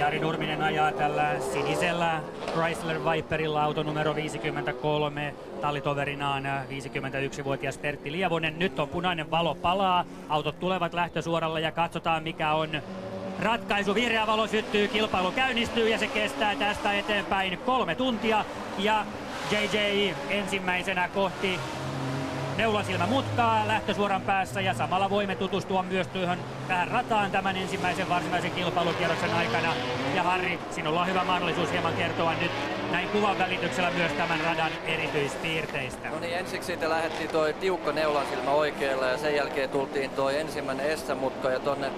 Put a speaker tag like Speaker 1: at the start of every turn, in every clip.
Speaker 1: Jari Nurminen ajaa tällä sinisellä Chrysler Viperilla, auto numero 53, tallitoverinaan 51-vuotias Pertti Lievonen. Nyt on punainen valo palaa, autot tulevat lähtösuoralla ja katsotaan mikä on ratkaisu. Vihreä valo syttyy, kilpailu käynnistyy ja se kestää tästä eteenpäin 3 tuntia. Ja JJ ensimmäisenä kohti Neulansilmämutkaa lähtösuoran päässä ja samalla voimme tutustua myös tähän rataan tämän ensimmäisen varsinaisen kilpailukierroksen aikana. Ja Harri, sinulla on hyvä mahdollisuus hieman kertoa nyt näin kuvan välityksellä myös tämän radan erityispiirteistä.
Speaker 2: No niin, ensiksi siitä lähdettiin toi tiukka Neulansilmä oikealle ja sen jälkeen tultiin toi ensimmäinen S-mutka ja tonne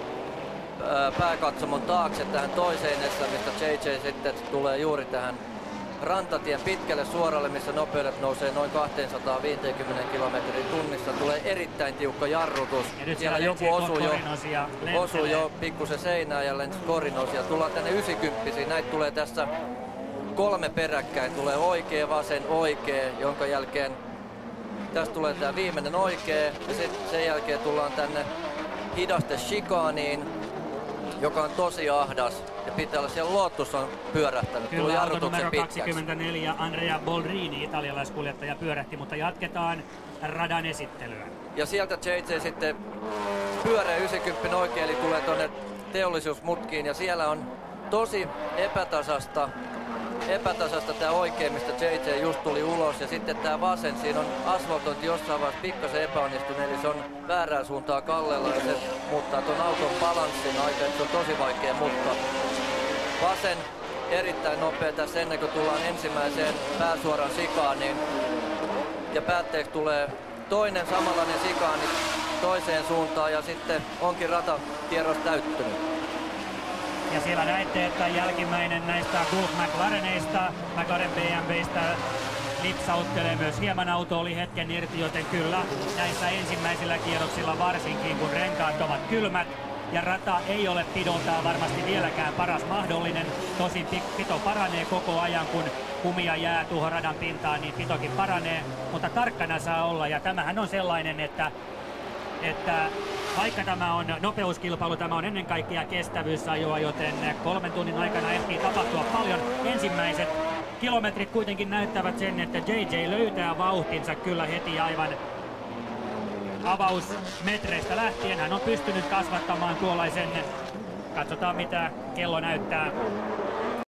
Speaker 2: pääkatsomon taakse tähän toiseen S, mistä JJ sitten tulee juuri tähän rantatien pitkälle suoralle, missä nopeudet nousee noin 250 kilometrin tunnissa. Tulee erittäin tiukka jarrutus.
Speaker 1: Siellä joku
Speaker 2: osuu jo pikkusen seinään ja lensi korinosia. Tullaan tänne 90, näitä tulee tässä 3 peräkkäin. Tulee oikea, vasen, oikea, jonka jälkeen tästä tulee tämä viimeinen oikea. Ja sen jälkeen tullaan tänne hidaste chicaniin, joka on tosi ahdas. Ja pitää olla siellä Lotus on pyörähtänyt.
Speaker 1: Kyllä, auto numero 24 Andrea Boldrini, italialaiskuljettaja, pyörähti, mutta jatketaan radan esittelyä.
Speaker 2: Ja sieltä JJ sitten pyöreä 90 oikein, eli tulee tuonne teollisuusmutkiin ja siellä on tosi epätasasta tämä oikein, mistä JJ just tuli ulos, ja sitten tämä vasen, siinä on asfaltointi jossain vaiheessa pikkasen epäonnistunut, eli se on väärään suuntaan kallella ja se muuttaa tuon auton balanssin aika, että se on tosi vaikea mutka. Vasen erittäin nopea tässä ennen kuin tullaan ensimmäiseen pääsuoran sikaaniin, ja päätteeksi tulee toinen samanlainen sikaani toiseen suuntaan ja sitten onkin ratakierros täyttynyt.
Speaker 1: Ja siellä näette, että jälkimmäinen näistä Gulf McLareneista, McLaren BMWistä lipsauttelee myös hieman. Auto oli hetken irti, joten kyllä näissä ensimmäisillä kierroksilla varsinkin, kun renkaat ovat kylmät ja rata ei ole pidoltaan varmasti vieläkään paras mahdollinen. Tosin pito paranee koko ajan, kun kumia jää tuohon radan pintaan, niin pitokin paranee, mutta tarkkana saa olla. Ja tämähän on sellainen, että vaikka tämä on nopeuskilpailu, tämä on ennen kaikkea kestävyysajoa, joten 3 tunnin aikana ehtii tapahtua paljon. Ensimmäiset kilometrit kuitenkin näyttävät sen, että JJ löytää vauhtinsa kyllä heti aivan avausmetreistä lähtien. Hän on pystynyt kasvattamaan tuollaisen, katsotaan mitä kello näyttää,